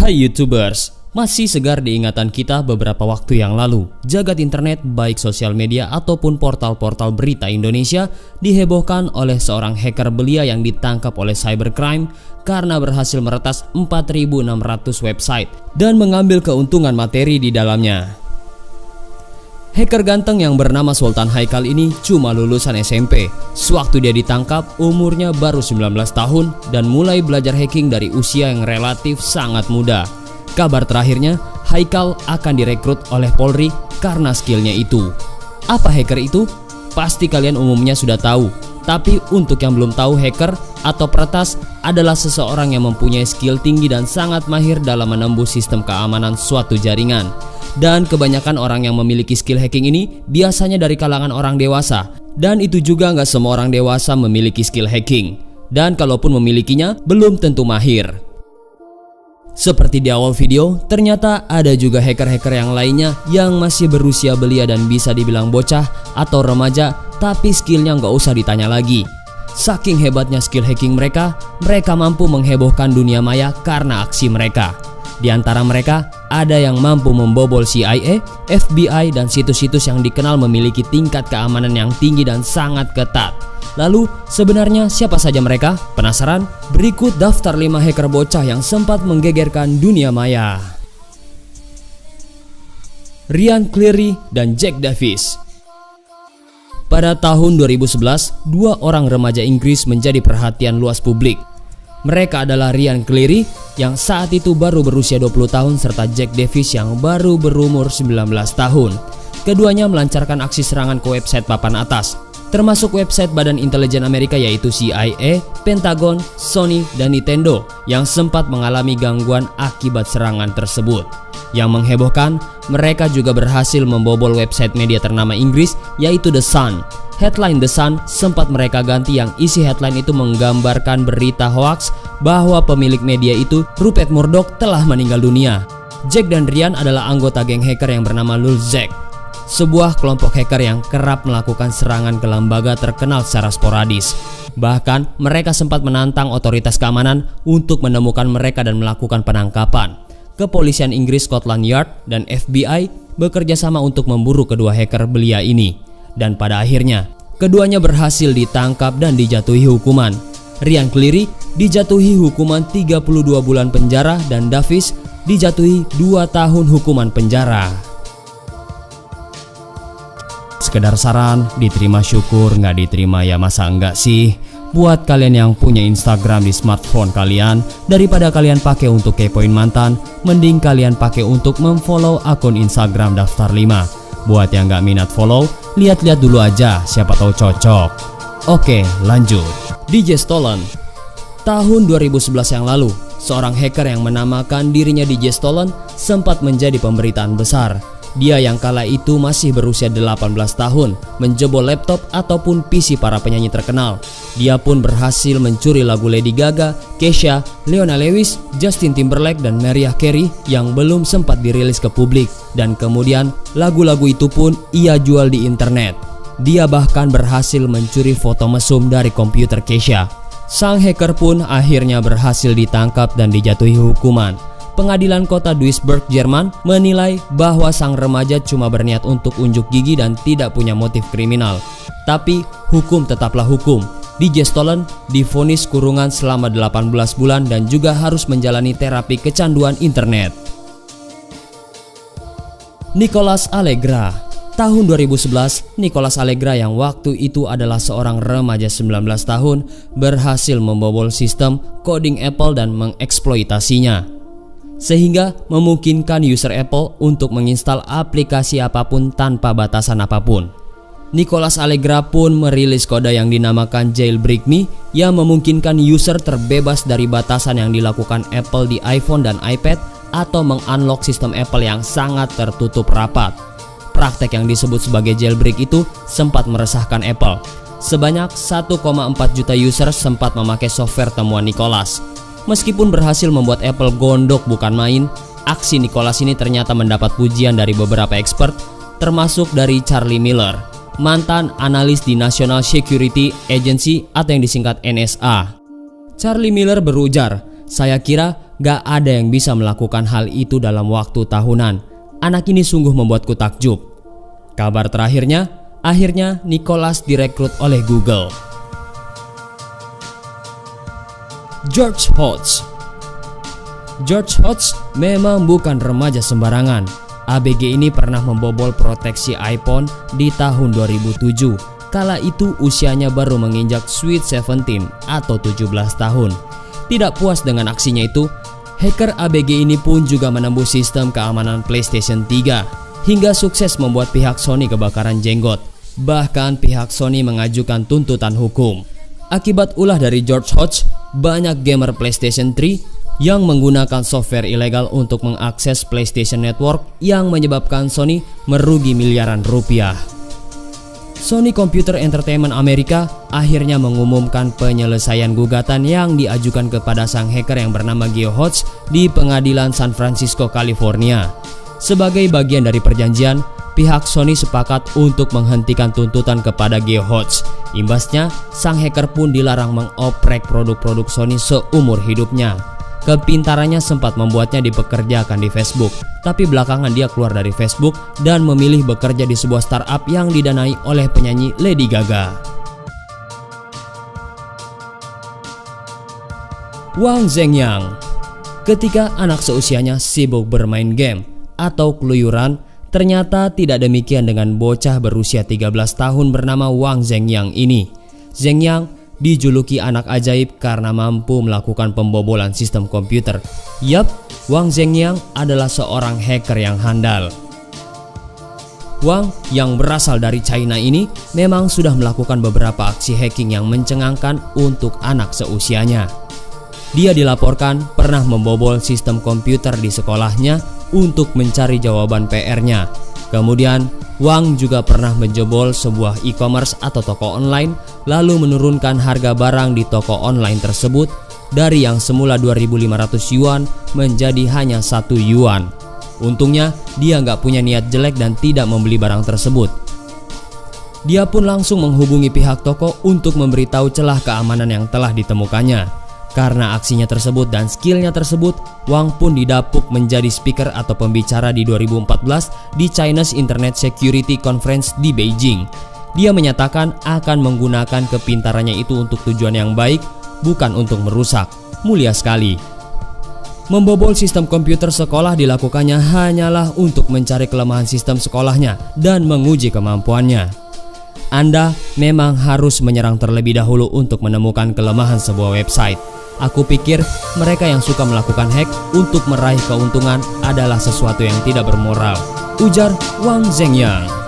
Hai YouTubers, masih segar di ingatan kita beberapa waktu yang lalu, jagat internet baik sosial media ataupun portal-portal berita Indonesia dihebohkan oleh seorang hacker belia yang ditangkap oleh cybercrime karena berhasil meretas 4.600 website dan mengambil keuntungan materi di dalamnya. Hacker ganteng yang bernama Sultan Haikal ini cuma lulusan SMP. Sewaktu dia ditangkap, umurnya baru 19 tahun dan mulai belajar hacking dari usia yang relatif sangat muda. Kabar terakhirnya, Haikal akan direkrut oleh Polri karena skillnya itu. Apa hacker itu? Pasti kalian umumnya sudah tahu. Tapi untuk yang belum tahu, hacker atau peretas adalah seseorang yang mempunyai skill tinggi dan sangat mahir dalam menembus sistem keamanan suatu jaringan. Dan kebanyakan orang yang memiliki skill hacking ini biasanya dari kalangan orang dewasa. Dan itu juga nggak semua orang dewasa memiliki skill hacking. Dan kalaupun memilikinya, belum tentu mahir. Seperti di awal video, ternyata ada juga hacker-hacker yang lainnya yang masih berusia belia dan bisa dibilang bocah atau remaja, tapi skillnya nggak usah ditanya lagi. Saking hebatnya skill hacking mereka mampu menghebohkan dunia maya karena aksi mereka. Di antara mereka, ada yang mampu membobol CIA, FBI, dan situs-situs yang dikenal memiliki tingkat keamanan yang tinggi dan sangat ketat. Lalu, sebenarnya siapa saja mereka? Penasaran? Berikut daftar 5 hacker bocah yang sempat menggegerkan dunia maya. Ryan Cleary dan Jack Davis. Pada tahun 2011, 2 orang remaja Inggris menjadi perhatian luas publik. Mereka adalah Ryan Cleary yang saat itu baru berusia 20 tahun serta Jack Davis yang baru berumur 19 tahun. Keduanya melancarkan aksi serangan ke website papan atas, termasuk website Badan Intelijen Amerika yaitu CIA, Pentagon, Sony, dan Nintendo yang sempat mengalami gangguan akibat serangan tersebut. Yang menghebohkan, mereka juga berhasil membobol website media ternama Inggris yaitu The Sun. Headline The Sun sempat mereka ganti yang isi headline itu menggambarkan berita hoaks bahwa pemilik media itu, Rupert Murdoch, telah meninggal dunia. Jack dan Ryan adalah anggota geng hacker yang bernama Lulzek, sebuah kelompok hacker yang kerap melakukan serangan ke lembaga terkenal secara sporadis. Bahkan mereka sempat menantang otoritas keamanan untuk menemukan mereka dan melakukan penangkapan. Kepolisian Inggris Scotland Yard dan FBI bekerja sama untuk memburu kedua hacker belia ini. Dan pada akhirnya, keduanya berhasil ditangkap dan dijatuhi hukuman. Ryan Cleary dijatuhi hukuman 32 bulan penjara dan Davis dijatuhi 2 tahun hukuman penjara. Sekedar saran, diterima syukur, nggak diterima ya masa enggak sih? Buat kalian yang punya Instagram di smartphone kalian, daripada kalian pakai untuk kepoin mantan, mending kalian pakai untuk memfollow akun Instagram Daftar 5. Buat yang nggak minat follow, lihat-lihat dulu aja, siapa tahu cocok. Oke, lanjut. DJ Stolen. Tahun 2011 yang lalu, seorang hacker yang menamakan dirinya DJ Stolen sempat menjadi pemberitaan besar. Dia yang kala itu masih berusia 18 tahun, menjebol laptop ataupun PC para penyanyi terkenal. Dia pun berhasil mencuri lagu Lady Gaga, Kesha, Leona Lewis, Justin Timberlake, dan Mariah Carey yang belum sempat dirilis ke publik. Dan kemudian lagu-lagu itu pun ia jual di internet. Dia bahkan berhasil mencuri foto mesum dari komputer Kesha. Sang hacker pun akhirnya berhasil ditangkap dan dijatuhi hukuman. Pengadilan kota Duisburg, Jerman menilai bahwa sang remaja cuma berniat untuk unjuk gigi dan tidak punya motif kriminal. Tapi hukum tetaplah hukum. DJ Stolen divonis kurungan selama 18 bulan dan juga harus menjalani terapi kecanduan internet. Nicholas Allegra. Tahun 2011, Nicholas Allegra yang waktu itu adalah seorang remaja 19 tahun berhasil membobol sistem coding Apple dan mengeksploitasinya, sehingga memungkinkan user Apple untuk menginstal aplikasi apapun tanpa batasan apapun. Nicholas Allegra pun merilis kode yang dinamakan Jailbreak Me yang memungkinkan user terbebas dari batasan yang dilakukan Apple di iPhone dan iPad atau mengunlock sistem Apple yang sangat tertutup rapat. Praktek yang disebut sebagai jailbreak itu sempat meresahkan Apple. Sebanyak 1,4 juta user sempat memakai software temuan Nicholas. Meskipun berhasil membuat Apple gondok bukan main, aksi Nicholas ini ternyata mendapat pujian dari beberapa expert, termasuk dari Charlie Miller, mantan analis di National Security Agency atau yang disingkat NSA. Charlie Miller berujar, "Saya kira gak ada yang bisa melakukan hal itu dalam waktu tahunan. Anak ini sungguh membuatku takjub. Kabar terakhirnya, akhirnya Nicholas direkrut oleh Google. George Hotz. George Hotz memang bukan remaja sembarangan. ABG ini pernah membobol proteksi iPhone di tahun 2007. Kala itu usianya baru menginjak sweet 17 atau 17 tahun. Tidak puas dengan aksinya itu, hacker ABG ini pun juga menembus sistem keamanan PlayStation 3 hingga sukses membuat pihak Sony kebakaran jenggot. Bahkan pihak Sony mengajukan tuntutan hukum. Akibat ulah dari George Hotz, banyak gamer PlayStation 3 yang menggunakan software ilegal untuk mengakses PlayStation Network yang menyebabkan Sony merugi miliaran rupiah. Sony Computer Entertainment Amerika akhirnya mengumumkan penyelesaian gugatan yang diajukan kepada sang hacker yang bernama Geo Hotz di pengadilan San Francisco, California. Sebagai bagian dari perjanjian, pihak Sony sepakat untuk menghentikan tuntutan kepada Geo Hotz. Imbasnya, sang hacker pun dilarang mengoprek produk-produk Sony seumur hidupnya. Kepintarannya sempat membuatnya dipekerjakan di Facebook, tapi belakangan dia keluar dari Facebook dan memilih bekerja di sebuah startup yang didanai oleh penyanyi Lady Gaga. Wang Zhengyang. Ketika anak seusianya sibuk bermain game atau keluyuran, ternyata tidak demikian dengan bocah berusia 13 tahun bernama Wang Zhengyang ini. Zhengyang dijuluki anak ajaib karena mampu melakukan pembobolan sistem komputer. Yap, Wang Zhengyang adalah seorang hacker yang handal. Wang yang berasal dari China ini memang sudah melakukan beberapa aksi hacking yang mencengangkan untuk anak seusianya. Dia dilaporkan pernah membobol sistem komputer di sekolahnya untuk mencari jawaban PR-nya. Kemudian, Wang juga pernah menjebol sebuah e-commerce atau toko online, lalu menurunkan harga barang di toko online tersebut dari yang semula 2.500 yuan menjadi hanya 1 yuan. Untungnya, dia nggak punya niat jelek dan tidak membeli barang tersebut. Dia pun langsung menghubungi pihak toko untuk memberitahu celah keamanan yang telah ditemukannya. Karena aksinya tersebut dan skillnya tersebut, Wang pun didapuk menjadi speaker atau pembicara di 2014 di China's Internet Security Conference di Beijing. Dia menyatakan akan menggunakan kepintarannya itu untuk tujuan yang baik, bukan untuk merusak. Mulia sekali. Membobol sistem komputer sekolah dilakukannya hanyalah untuk mencari kelemahan sistem sekolahnya dan menguji kemampuannya. Anda memang harus menyerang terlebih dahulu untuk menemukan kelemahan sebuah website. Aku pikir mereka yang suka melakukan hack untuk meraih keuntungan adalah sesuatu yang tidak bermoral, ujar Wang Zhengyang.